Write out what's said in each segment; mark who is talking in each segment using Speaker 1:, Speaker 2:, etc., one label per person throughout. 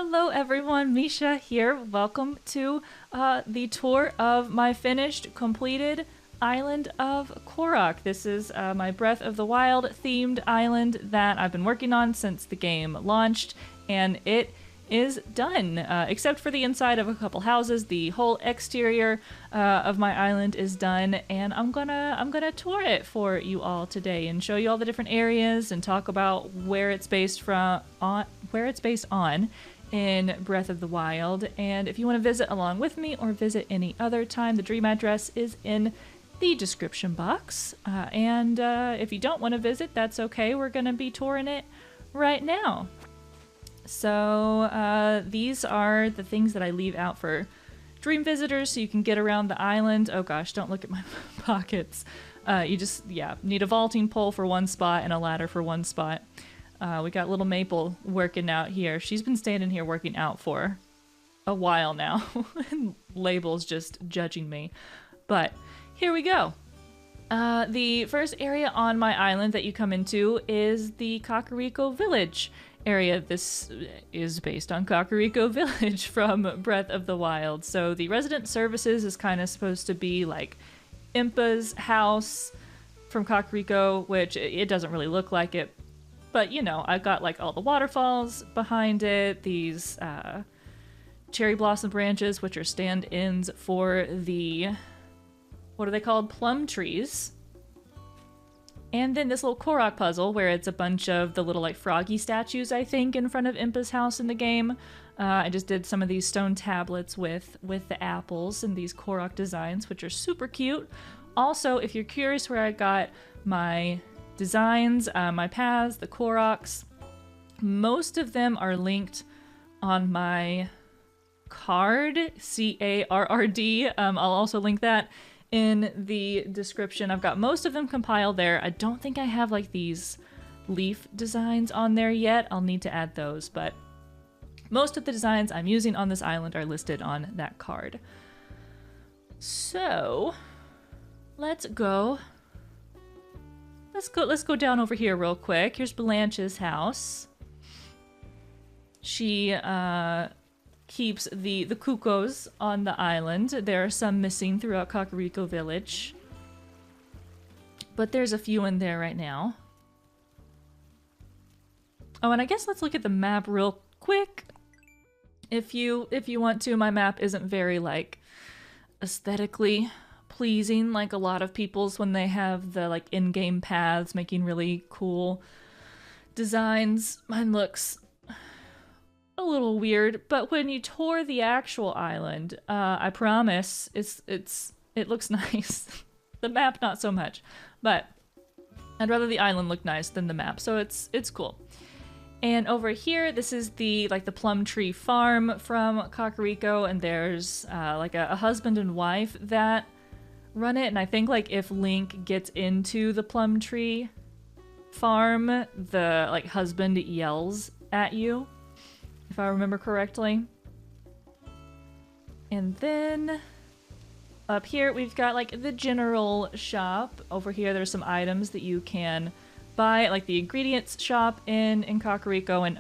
Speaker 1: Hello everyone, Misha here. Welcome to the tour of my finished, completed island of Korok. This is my Breath of the Wild themed island that I've been working on since the game launched, and it is done. Except for the inside of a couple houses, the whole exterior of my island is done, and I'm gonna tour it for you all today and show you all the different areas and talk about where it's based on in Breath of the Wild. And if you want to visit along with me or visit any other time, the dream address is in the description box. And if you don't want to visit, that's okay. We're gonna be touring it right now. So these are the things that I leave out for dream visitors so you can get around the island. Oh gosh, don't look at my pockets. You just, need a vaulting pole for one spot and a ladder for one spot. We got little Maple working out here. She's been standing here working out for a while now. And Label's just judging me. But here we go. The first area on my island that you come into is the Kakariko Village area. This is based on Kakariko Village from Breath of the Wild. So the resident services is kind of supposed to be like Impa's house from Kakariko, which it doesn't really look like it. But, you know, I've got like all the waterfalls behind it, these cherry blossom branches, which are stand-ins for the, what are they called? Plum trees. And then this little Korok puzzle where it's a bunch of the little like froggy statues, I think, in front of Impa's house in the game. I just did some of these stone tablets with the apples and these Korok designs, which are super cute. Also, if you're curious where I got my designs, my paths, the Koroks, most of them are linked on my card, C-A-R-R-D. I'll also link that in the description. I've got most of them compiled there. I don't think I have like these leaf designs on there yet. I'll need to add those, but most of the designs I'm using on this island are listed on that card. So let's go down over here real quick. Here's Blanche's house. She keeps the Cocos on the island. There are some missing throughout Kakariko Village, but there's a few in there right now. Oh, and I guess let's look at the map real quick. If you want to, my map isn't very like aesthetically pleasing like a lot of people's when they have the like in-game paths making really cool designs. Mine looks a little weird, but when you tour the actual island, I promise it looks nice. The map not so much, but I'd rather the island look nice than the map, so it's cool. And over here, this is the plum tree farm from Kakariko, and there's like a husband and wife that run it. And I think like if Link gets into the plum tree farm, the like husband yells at you, if I remember correctly. And then up here we've got like the general shop. Over here there's some items that you can buy, like the ingredients shop in Kakariko and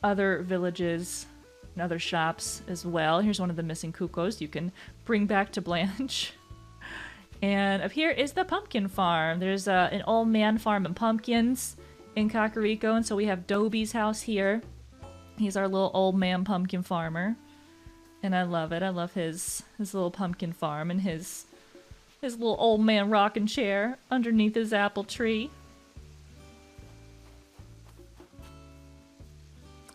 Speaker 1: other villages and other shops as well. Here's one of the missing Cocos you can bring back to Blanche. And up here is the pumpkin farm. There's an old man farming pumpkins in Kakariko, and so we have Dobie's house here. He's our little old man pumpkin farmer, and I love it. I love his little pumpkin farm and his little old man rocking chair underneath his apple tree.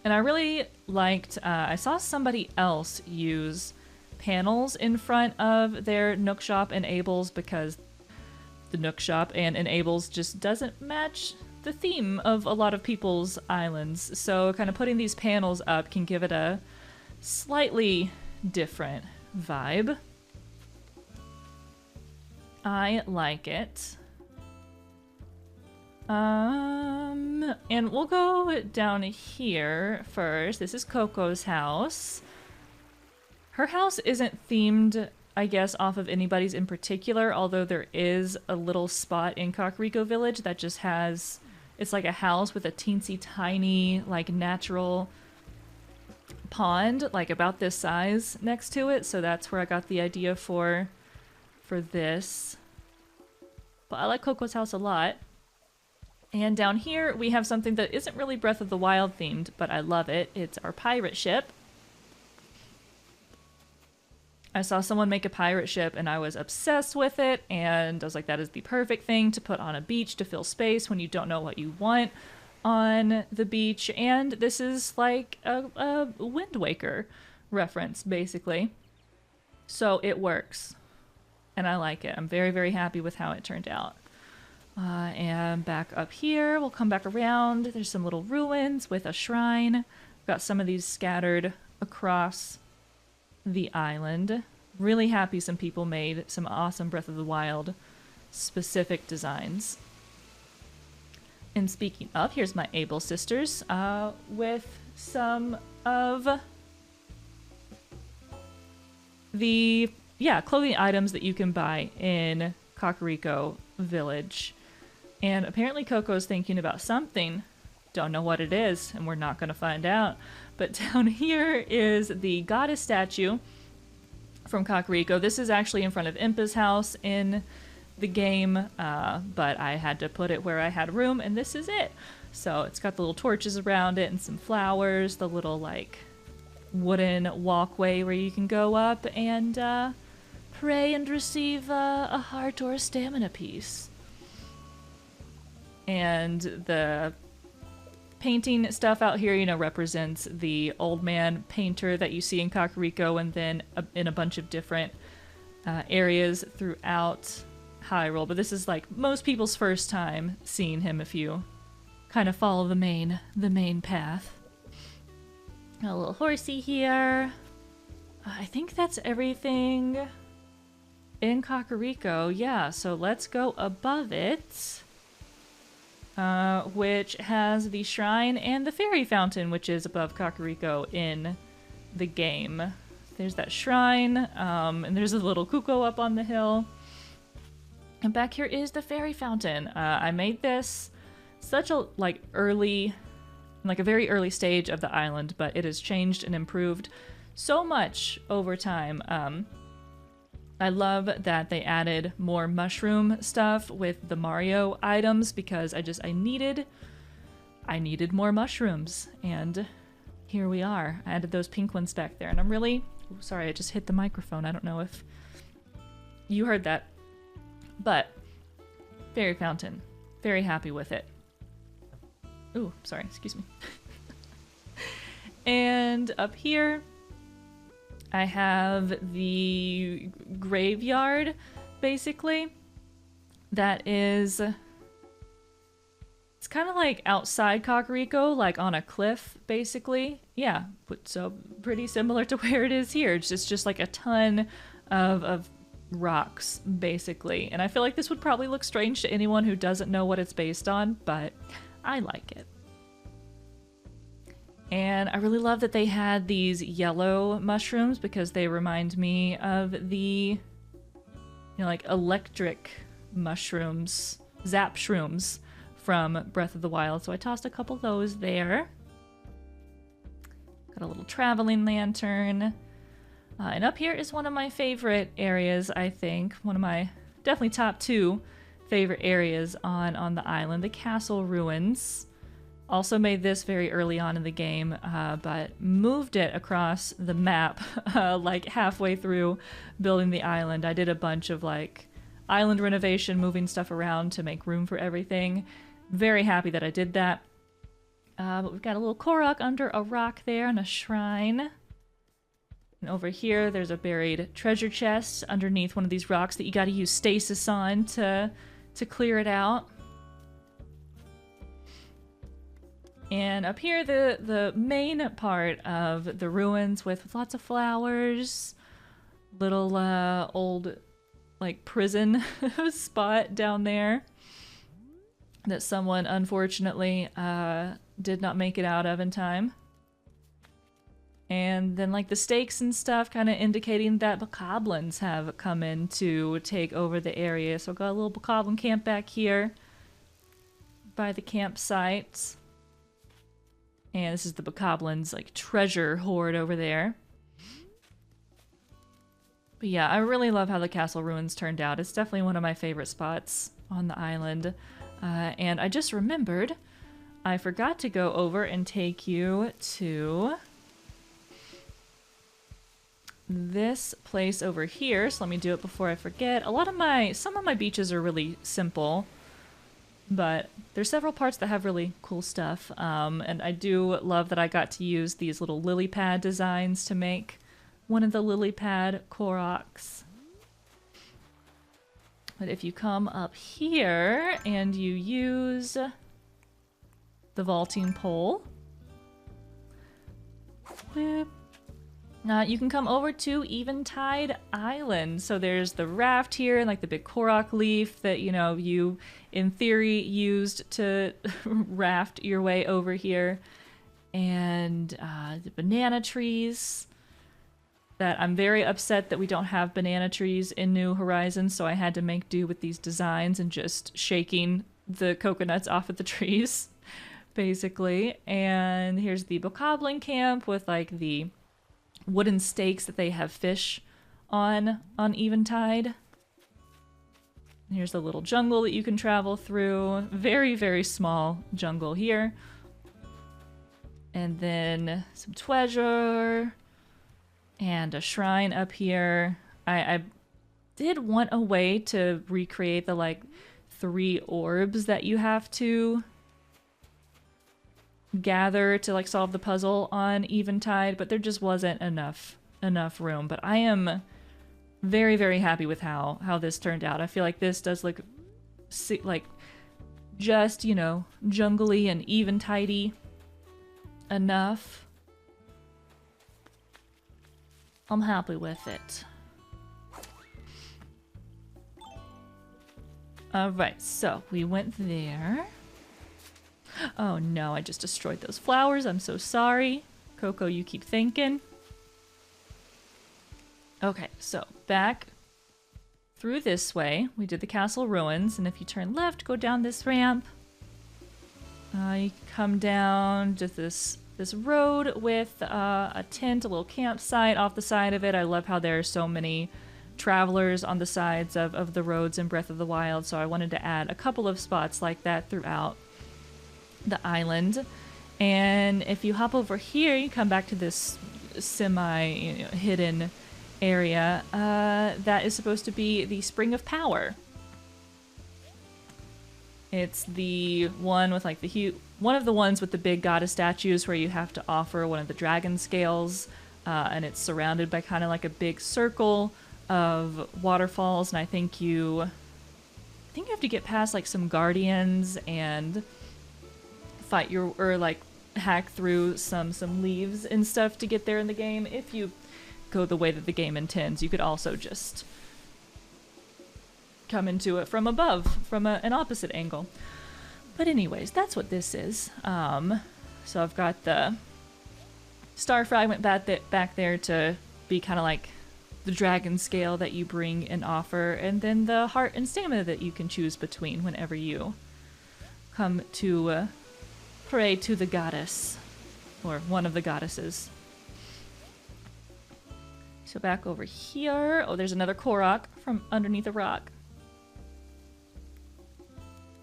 Speaker 1: And I really liked, I saw somebody else use panels in front of their Nook Shop and Abel's, because the Nook Shop and Abel's just doesn't match the theme of a lot of people's islands. So kind of putting these panels up can give it a slightly different vibe. I like it. And we'll go down here first. This is Coco's house. Her house isn't themed, I guess, off of anybody's in particular, although there is a little spot in Kakariko Village that just has It's like a house with a teensy tiny, like, natural pond, like about this size next to it. So that's where I got the idea for this. But I like Coco's house a lot. And down here we have something that isn't really Breath of the Wild themed, but I love it. It's our pirate ship. I saw someone make a pirate ship and I was obsessed with it, and I was like, that is the perfect thing to put on a beach to fill space when you don't know what you want on the beach. And this is like a Wind Waker reference, basically. So it works. And I like it. I'm very, very happy with how it turned out. And back up here, we'll come back around. There's some little ruins with a shrine. Got some of these scattered across the island. Really happy some people made some awesome Breath of the Wild specific designs. And speaking of, here's my Able sisters with some of the clothing items that you can buy in Kakariko Village. And apparently Coco's thinking about something. Don't know what it is, and we're not going to find out. But down here is the goddess statue from Kakariko. This is actually in front of Impa's house in the game, but I had to put it where I had room, and this is it. So it's got the little torches around it and some flowers, the little like wooden walkway where you can go up and pray and receive a heart or a stamina piece. And the painting stuff out here, you know, represents the old man painter that you see in Kakariko, and then in a bunch of different areas throughout Hyrule. But this is like most people's first time seeing him if you kind of follow the main path. A little horsey here. I think that's everything in Kakariko. Yeah, so let's go above it. Which has the shrine and the fairy fountain, which is above Kakariko in the game. There's that shrine, and there's a little Coco up on the hill. And back here is the fairy fountain. I made this such a like a very early stage of the island, but it has changed and improved so much over time. I love that they added more mushroom stuff with the Mario items because I needed more mushrooms, and here we are. I added those pink ones back there, and I'm really sorry, I just hit the microphone. I don't know if you heard that, but fairy fountain, very happy with it. Ooh, sorry, excuse me. And up here I have the graveyard, basically. That is... It's kind of like outside Kakariko, like on a cliff, basically. Yeah, so pretty similar to where it is here. It's just like a ton of rocks, basically. And I feel like this would probably look strange to anyone who doesn't know what it's based on, but I like it. And I really love that they had these yellow mushrooms because they remind me of the, you know, like electric mushrooms, zap shrooms from Breath of the Wild. So I tossed a couple of those there. Got a little traveling lantern. And up here is one of my favorite areas, I think. One of my definitely top 2 favorite areas on the island, the castle ruins. Also made this very early on in the game, but moved it across the map like halfway through building the island. I did a bunch of like island renovation, moving stuff around to make room for everything. Very happy that I did that. But we've got a little Korok under a rock there and a shrine. And over here, there's a buried treasure chest underneath one of these rocks that you gotta use stasis on to clear it out. And up here, the main part of the ruins with lots of flowers, little old like prison spot down there that someone unfortunately did not make it out of in time. And then like the stakes and stuff kind of indicating that bokoblins have come in to take over the area. So I've got a little bokoblin camp back here. by the campsite. And this is the Bokoblins, like, treasure hoard over there. But yeah, I really love how the castle ruins turned out. It's definitely one of my favorite spots on the island. And I just remembered, I forgot to go over and take you to this place over here. So let me do it before I forget. Some of my beaches are really simple, but there's several parts that have really cool stuff. And I do love that I got to use these little lily pad designs to make one of the lily pad Koroks. But if you come up here and you use the vaulting pole, whoop, you can come over to Eventide Island. So there's the raft here and like the big Korok leaf that, you know, you in theory used to raft your way over here. And the banana trees that I'm very upset that we don't have banana trees in New Horizons. So I had to make do with these designs and just shaking the coconuts off of the trees, basically. And here's the Bokoblin camp with like the wooden stakes that they have fish on Eventide. Here's the little jungle that you can travel through. Very, very small jungle here. And then some treasure and a shrine up here. I did want a way to recreate the like 3 orbs that you have to gather to like solve the puzzle on Eventide, but there just wasn't enough room. But I am very, very happy with how this turned out. I feel like this does look like just, you know, jungly and Eventide-y enough. I'm happy with it. Alright, so we went there. Oh no, I just destroyed those flowers. I'm so sorry. Coco, you keep thinking. Okay, so back through this way. We did the castle ruins, and if you turn left, go down this ramp. You come down to this road with a tent, a little campsite off the side of it. I love how there are so many travelers on the sides of the roads in Breath of the Wild, so I wanted to add a couple of spots like that throughout the island. And if you hop over here, you come back to this semi-hidden area that is supposed to be the Spring of Power. It's the one with like one of the ones with the big goddess statues where you have to offer one of the dragon scales, and it's surrounded by kind of like a big circle of waterfalls. And I think you have to get past like some guardians and fight like hack through some leaves and stuff to get there in the game. If you go the way that the game intends, you could also just come into it from above, from an opposite angle. But anyways, that's what this is. So I've got the star fragment back there to be kind of like the dragon scale that you bring and offer, and then the heart and stamina that you can choose between whenever you come to pray to the goddess, or one of the goddesses. So back over here, oh, there's another Korok from underneath a rock.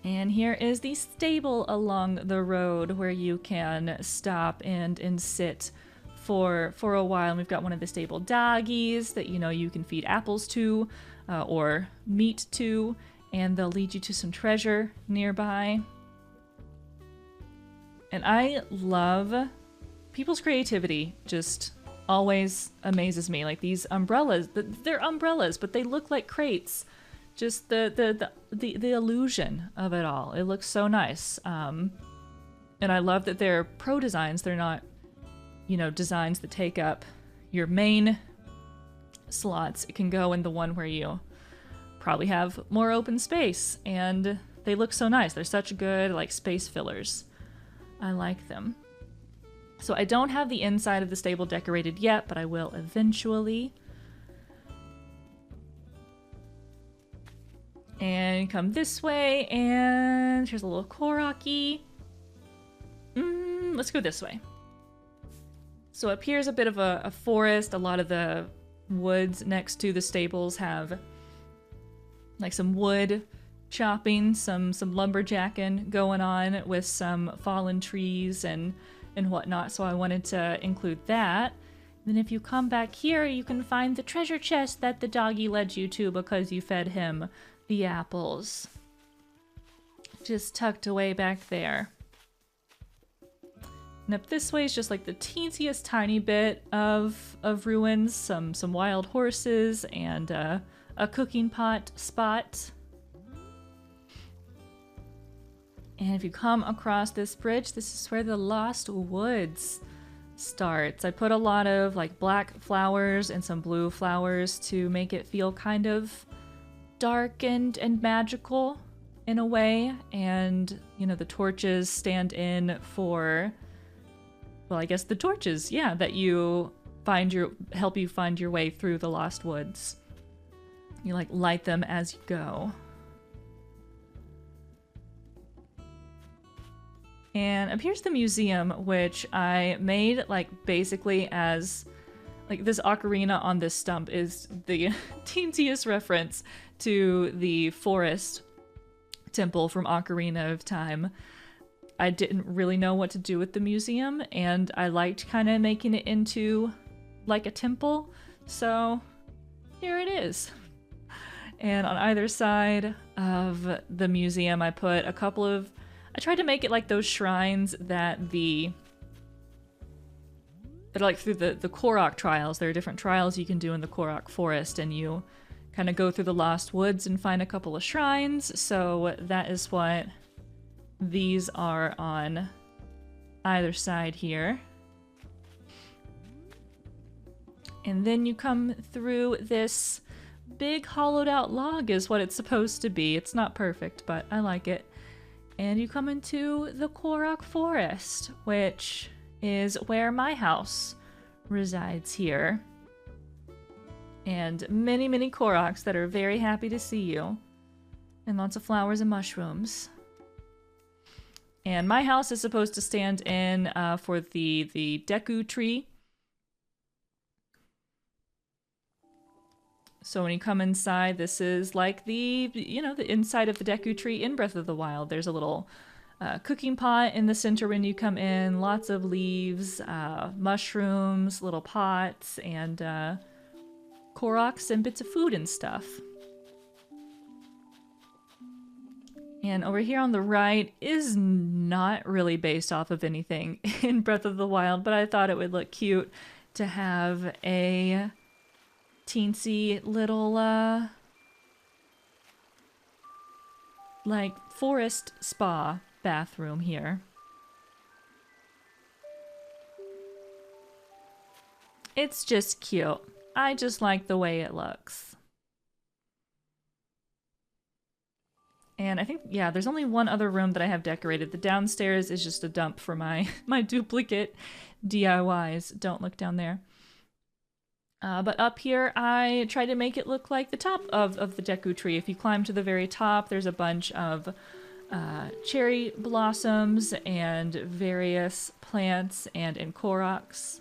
Speaker 1: And here is the stable along the road where you can stop and sit for a while. And we've got one of the stable doggies that, you know, you can feed apples to or meat to, and they'll lead you to some treasure nearby. And I love people's creativity, just always amazes me. Like these umbrellas, they're umbrellas, but they look like crates. Just the illusion of it all. It looks so nice. And I love that they're pro designs. They're not, you know, designs that take up your main slots. It can go in the one where you probably have more open space, and they look so nice. They're such good like space fillers. I like them. So I don't have the inside of the stable decorated yet, but I will eventually. And come this way, and here's a little Korok-y. Let's go this way. So up here's a bit of a forest. A lot of the woods next to the stables have like some wood chopping, some lumberjacking going on with some fallen trees and whatnot. So I wanted to include that. Then if you come back here, you can find the treasure chest that the doggy led you to because you fed him the apples. Just tucked away back there. And up this way is just like the teensiest tiny bit of ruins, some wild horses and a cooking pot spot. And if you come across this bridge, this is where the Lost Woods starts. I put a lot of like black flowers and some blue flowers to make it feel kind of dark and magical in a way. And, you know, the torches stand in for, well, I guess the torches, yeah, that help you find your way through the Lost Woods. You like light them as you go. And up here's the museum, which I made like basically as like this ocarina on this stump is the teensiest reference to the forest temple from Ocarina of Time. I didn't really know what to do with the museum, and I liked kind of making it into like a temple, so here it is. And on either side of the museum, I put a couple of, I tried to make it like those shrines that are like through the Korok trials. There are different trials you can do in the Korok Forest, and you kind of go through the Lost Woods and find a couple of shrines. So that is what these are on either side here. And then you come through this big hollowed out log is what it's supposed to be. It's not perfect, but I like it. And you come into the Korok Forest, which is where my house resides here. And many, many Koroks that are very happy to see you. And lots of flowers and mushrooms. And my house is supposed to stand in for the Deku tree. So when you come inside, this is like the inside of the Deku tree in Breath of the Wild. There's a little cooking pot in the center when you come in, lots of leaves, mushrooms, little pots, and Koroks and bits of food and stuff. And over here on the right is not really based off of anything in Breath of the Wild, but I thought it would look cute to have a teensy little like forest spa bathroom here. It's just cute. I just like the way it looks. And I think, yeah, there's only one other room that I have decorated. The downstairs is just a dump for my duplicate DIYs. Don't look down there. But up here, I try to make it look like the top of the Deku tree. If you climb to the very top, there's a bunch of cherry blossoms and various plants and Koroks.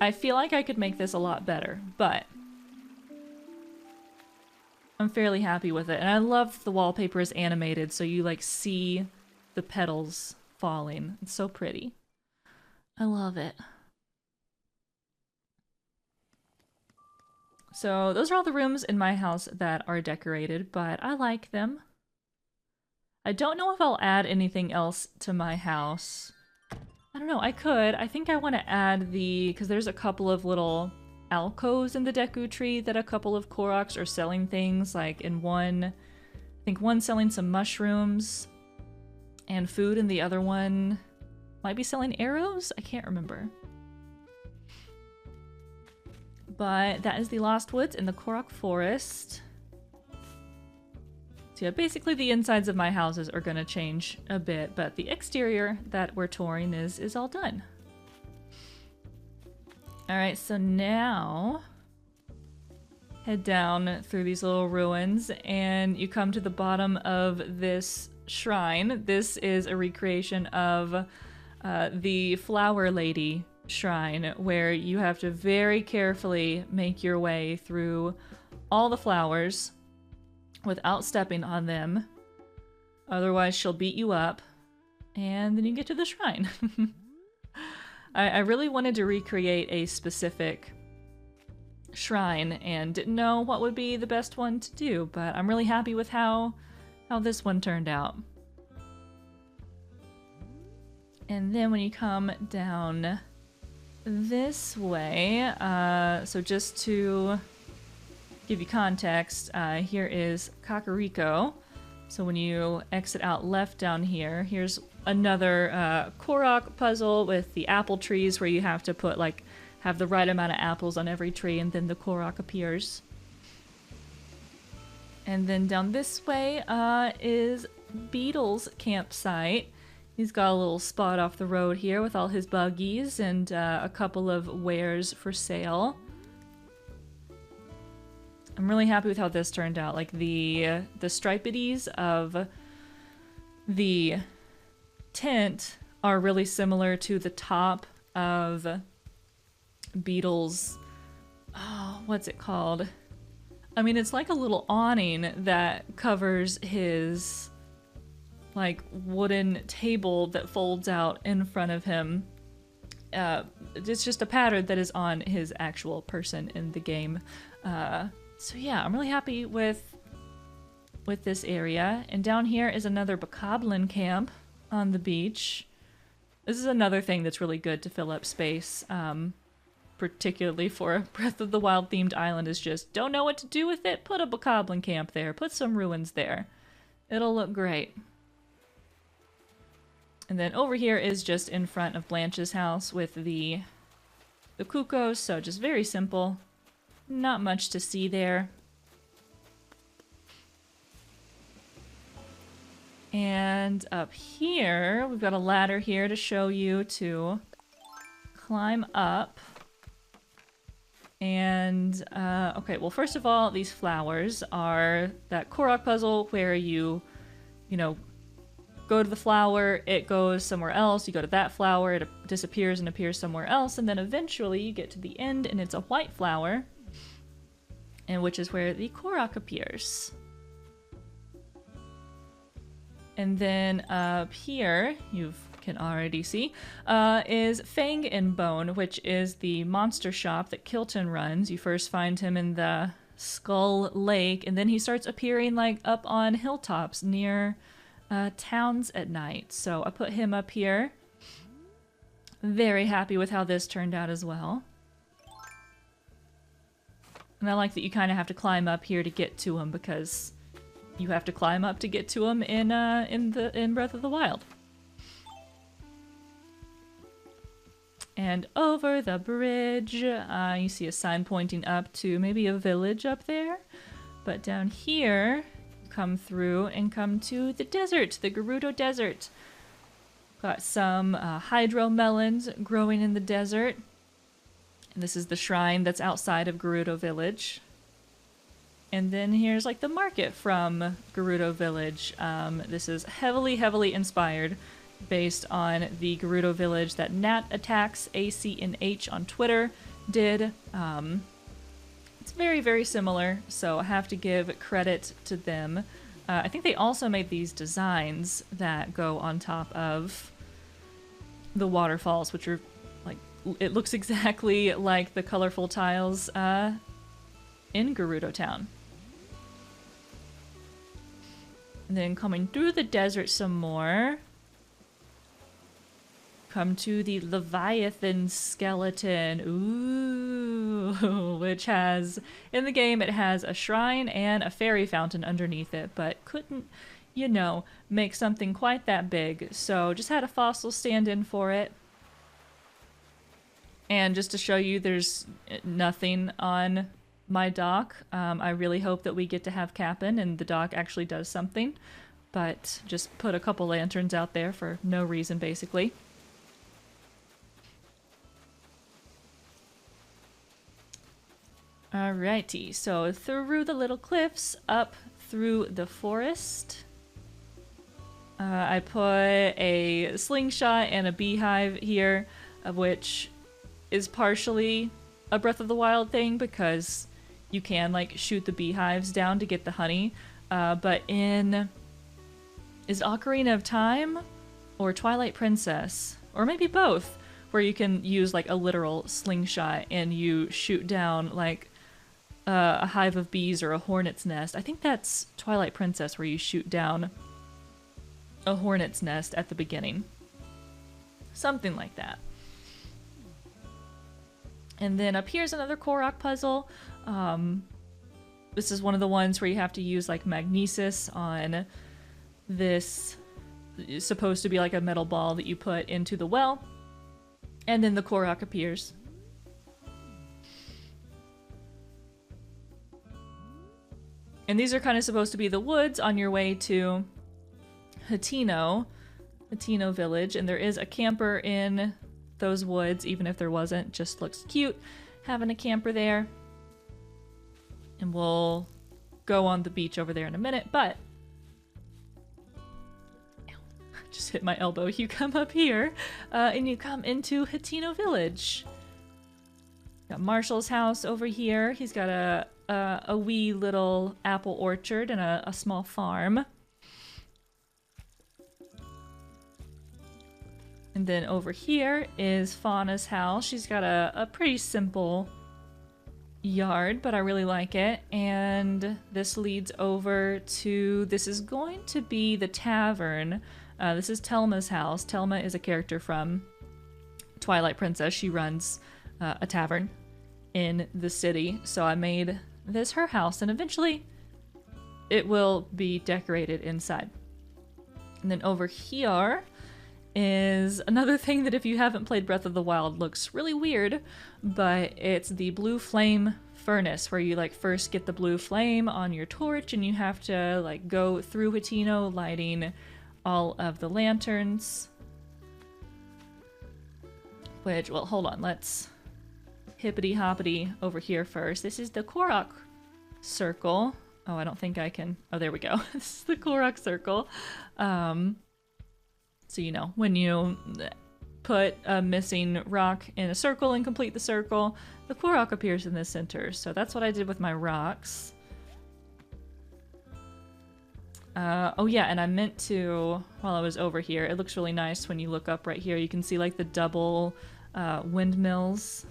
Speaker 1: I feel like I could make this a lot better, but I'm fairly happy with it. And I love the wallpaper is animated, so you like see the petals falling. It's so pretty. I love it. So those are all the rooms in my house that are decorated, but I like them. I don't know if I'll add anything else to my house. I don't know, I could. I think I want to add because there's a couple of little alcoves in the Deku tree that a couple of Koroks are selling things, like in one, I think one selling some mushrooms and food, and the other one might be selling arrows? I can't remember. But that is the Lost Woods in the Korok Forest. So yeah, basically the insides of my houses are going to change a bit, but the exterior that we're touring is all done. Alright, so now head down through these little ruins, and you come to the bottom of this shrine. This is a recreation of the Flower Lady shrine, where you have to very carefully make your way through all the flowers without stepping on them. Otherwise, she'll beat you up, and then you get to the shrine. I really wanted to recreate a specific shrine and didn't know what would be the best one to do, but I'm really happy with how this one turned out. And then when you come down this way, so just to give you context, here is Kakariko. So when you exit out left down here, here's another Korok puzzle with the apple trees where you have to put have the right amount of apples on every tree, and then the Korok appears. And then down this way is Beatles Campsite. He's got a little spot off the road here with all his buggies and a couple of wares for sale. I'm really happy with how this turned out. Like the stripities of the tent are really similar to the top of Beatles. Oh, what's it called? I mean, it's like a little awning that covers his wooden table that folds out in front of him. It's just a pattern that is on his actual person in the game. So yeah, I'm really happy with this area. And down here is another bokoblin camp on the beach. This is another thing that's really good to fill up space, particularly for a Breath of the Wild themed island, is just don't know what to do with it, put a bokoblin camp there, put some ruins there. It'll look great. And then over here is just in front of Blanche's house with the Cocos, so just very simple. Not much to see there. And up here, we've got a ladder here to show you to climb up. And, okay, well, first of all, these flowers are that Korok puzzle where you go to the flower, it goes somewhere else, you go to that flower, it disappears and appears somewhere else, and then eventually you get to the end and it's a white flower, and which is where the Korok appears. And then up here, you can already see, is Fang and Bone, which is the monster shop that Kilton runs. You first find him in the Skull Lake, and then he starts appearing up on hilltops near towns at night. So I put him up here. Very happy with how this turned out as well. And I like that you kind of have to climb up here to get to him, because you have to climb up to get to him in Breath of the Wild. And over the bridge, you see a sign pointing up to maybe a village up there. But down here, come through and come to the desert, the Gerudo Desert. Got some hydro melons growing in the desert. And this is the shrine that's outside of Gerudo Village. And then here's the market from Gerudo Village. This is heavily inspired based on the Gerudo Village that Nat Attacks ACNH on Twitter did. It's very similar, so I have to give credit to them. I think they also made these designs that go on top of the waterfalls, which are it looks exactly like the colorful tiles in Gerudo Town. And then coming through the desert some more, come to the Leviathan Skeleton. Ooh, which has, in the game, it has a shrine and a fairy fountain underneath it, but couldn't, make something quite that big. So just had a fossil stand in for it. And just to show you there's nothing on my dock, I really hope that we get to have Cap'n and the dock actually does something. But just put a couple lanterns out there for no reason, basically. Alrighty, so through the little cliffs, up through the forest. I put a slingshot and a beehive here, of which is partially a Breath of the Wild thing because you can like shoot the beehives down to get the honey. But is Ocarina of Time or Twilight Princess, or maybe both, where you can use like a literal slingshot and you shoot down like a hive of bees or a hornet's nest. I think that's Twilight Princess where you shoot down a hornet's nest at the beginning. Something like that. And then up here's another Korok puzzle. This is one of the ones where you have to use like magnesis on this. It's supposed to be like a metal ball that you put into the well. And then the Korok appears. And these are kind of supposed to be the woods on your way to Hateno Village. And there is a camper in those woods, even if there wasn't. Just looks cute having a camper there. And we'll go on the beach over there in a minute, but just hit my elbow. You come up here and you come into Hateno Village. Got Marshall's house over here. He's got a wee little apple orchard and a small farm. And then over here is Fauna's house. She's got a pretty simple yard, but I really like it. And this leads over to, this is going to be the tavern. This is Telma's house. Telma is a character from Twilight Princess. She runs a tavern in the city. So I made this her house, and eventually it will be decorated inside. And then over here is another thing that if you haven't played Breath of the Wild looks really weird, but it's the blue flame furnace, where you like first get the blue flame on your torch and you have to like go through Hateno lighting all of the lanterns. Which, well, hold on, let's hippity hoppity over here first. This is the Korok circle. Oh, I don't think I can. Oh, there we go. This is the Korok circle. So, you know, when you put a missing rock in a circle and complete the circle, the Korok appears in the center. So that's what I did with my rocks. Oh yeah, and I meant to, while I was over here, it looks really nice when you look up right here. You can see like the double windmills.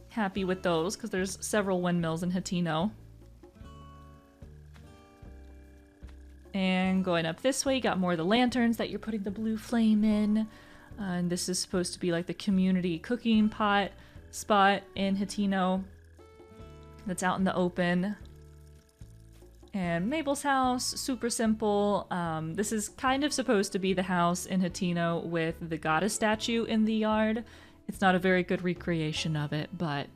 Speaker 1: Happy with those, because there's several windmills in Hateno. And going up this way, you got more of the lanterns that you're putting the blue flame in. And this is supposed to be like the community cooking pot spot in Hateno that's out in the open. And Mabel's house, super simple. This is kind of supposed to be the house in Hateno with the goddess statue in the yard. It's not a very good recreation of it, but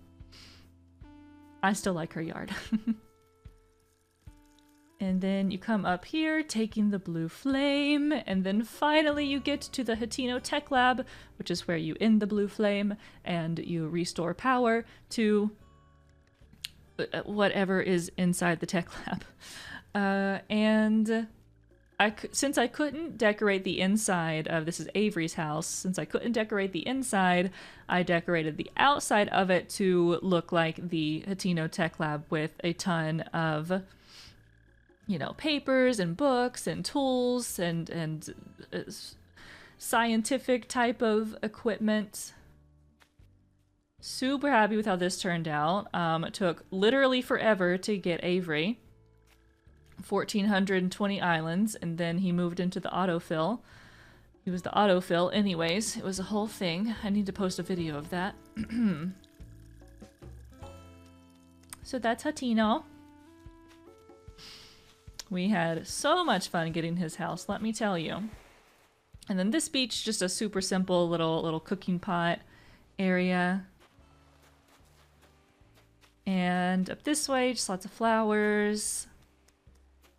Speaker 1: I still like her yard. And then you come up here, taking the blue flame, and then finally you get to the Hateno Tech Lab, which is where you end the blue flame, and you restore power to whatever is inside the Tech Lab. And since I couldn't decorate the inside of, this is Avery's house, since I couldn't decorate the inside, I decorated the outside of it to look like the Hateno Tech Lab with a ton of, you know, papers and books and tools and scientific type of equipment. Super happy with how this turned out. It took literally forever to get Avery. 1,420 islands, and then he moved into the autofill. He was the autofill anyways. It was a whole thing. I need to post a video of that. So that's Hateno. We had so much fun getting his house, let me tell you. And then this beach, just a super simple little cooking pot area. And up this way, just lots of flowers.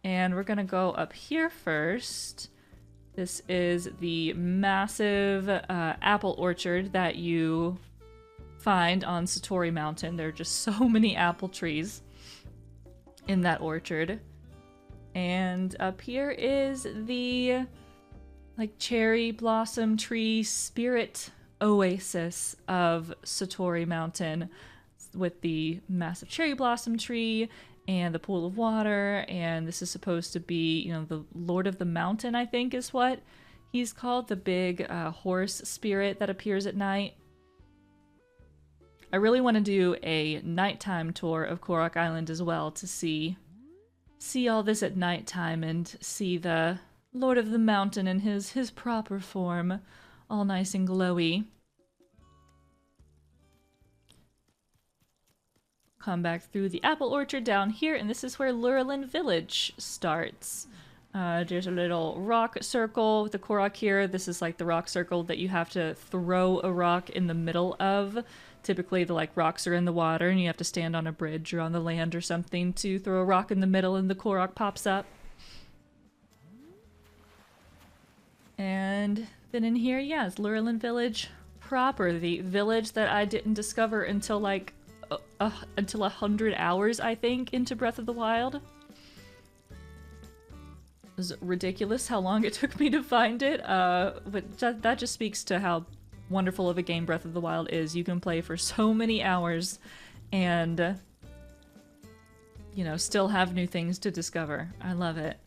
Speaker 1: And we're gonna go up here first. This is the massive apple orchard that you find on Satori Mountain. There are just so many apple trees in that orchard. And up here is the like cherry blossom tree spirit oasis of Satori Mountain, with the massive cherry blossom tree and the pool of water. And this is supposed to be, you know, the Lord of the Mountain, I think is what he's called, the big horse spirit that appears at night. I really want to do a nighttime tour of Korok Island as well, to see all this at nighttime and see the Lord of the Mountain in his proper form, all nice and glowy. Come back through the apple orchard down here, and this is where Loreland Village starts. There's a little rock circle with the Korok here. This is like the rock circle that you have to throw a rock in the middle of. Typically the like rocks are in the water and you have to stand on a bridge or on the land or something to throw a rock in the middle and the Korok pops up. And then in here, yeah, it's Loreland Village proper, the village that I didn't discover until like until 100 hours, I think, into Breath of the Wild. It was ridiculous how long it took me to find it, but that just speaks to how wonderful of a game Breath of the Wild is. You can play for so many hours and, you know, still have new things to discover. I love it.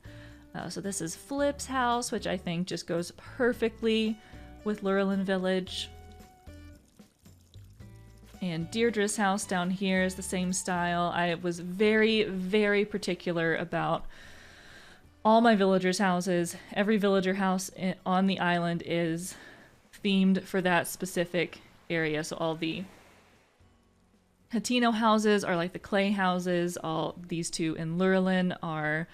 Speaker 1: So this is Flip's house, which I think just goes perfectly with Loreland Village. And Deirdre's house down here is the same style. I was very, very particular about all my villagers' houses. Every villager house on the island is themed for that specific area. So all the Hateno houses are like the clay houses. All these two in Loreland are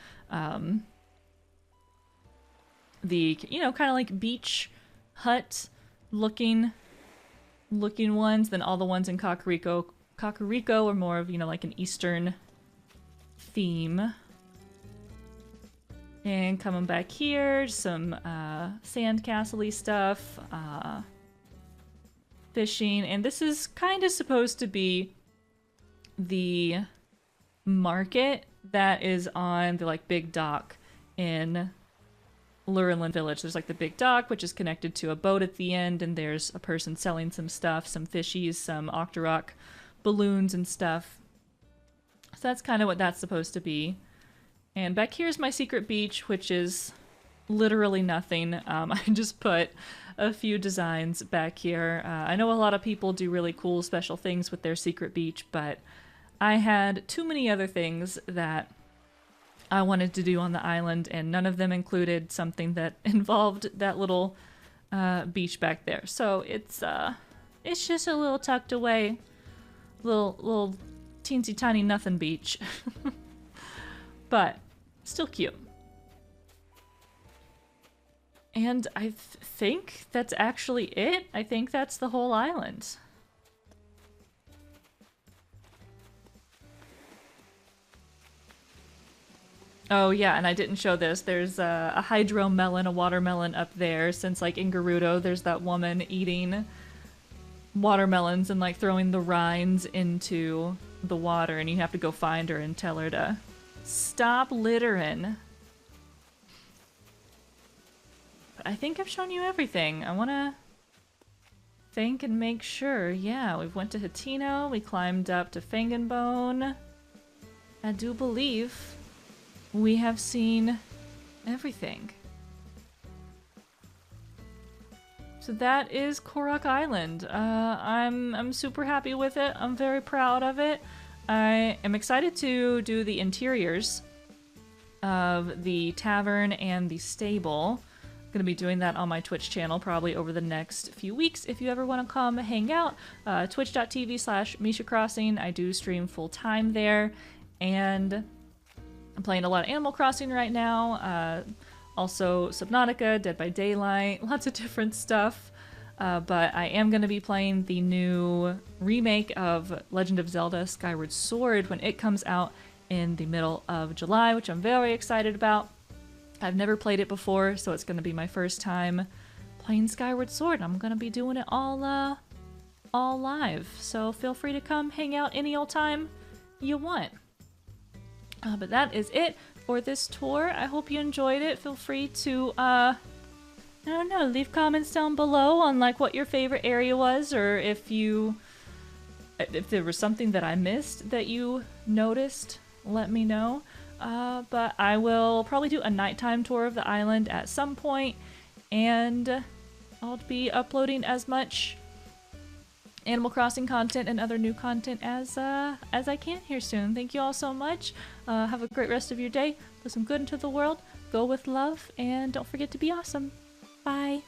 Speaker 1: the, you know, kind of like beach hut looking ones. Then all the ones in Kakariko are more of, you know, like an Eastern theme. And coming back here, some sandcastle-y stuff, fishing, and this is kind of supposed to be the market that is on the like big dock in Loreland Village. There's like the big dock, which is connected to a boat at the end, and there's a person selling some stuff, some fishies, some Octorok balloons and stuff. So that's kind of what that's supposed to be. And back here's my secret beach, which is literally nothing. I just put a few designs back here. I know a lot of people do really cool special things with their secret beach, but I had too many other things that I wanted to do on the island, and none of them included something that involved that little beach back there. So it's just a little tucked away, little teensy tiny nothing beach, but still cute. And I think that's actually it. I think that's the whole island. Oh yeah, and I didn't show this. There's a hydro melon, a watermelon up there, since like in Gerudo there's that woman eating watermelons and like throwing the rinds into the water, and you have to go find her and tell her to stop littering. But I think I've shown you everything. I want to think and make sure. Yeah, we went to Hateno, we climbed up to Fangenbone. I do believe we have seen everything. So that is Korok Island. I'm super happy with it. I'm very proud of it. I am excited to do the interiors of the tavern and the stable. I'm going to be doing that on my Twitch channel probably over the next few weeks. If you ever want to come hang out, twitch.tv/MishaCrossing. I do stream full time there, and I'm playing a lot of Animal Crossing right now. Also Subnautica, Dead by Daylight, lots of different stuff. But I am going to be playing the new remake of Legend of Zelda Skyward Sword when it comes out in the middle of July, which I'm very excited about. I've never played it before, so it's going to be my first time playing Skyward Sword. I'm going to be doing it all all live. So feel free to come hang out any old time you want. But that is it for this tour. I hope you enjoyed it. Feel free to, I don't know, leave comments down below on like what your favorite area was, or if there was something that I missed that you noticed, let me know. But I will probably do a nighttime tour of the island at some point, and I'll be uploading as much Animal Crossing content and other new content as I can here soon. Thank you all so much. Have a great rest of your day. Put some good into the world. Go with love, and don't forget to be awesome. Bye.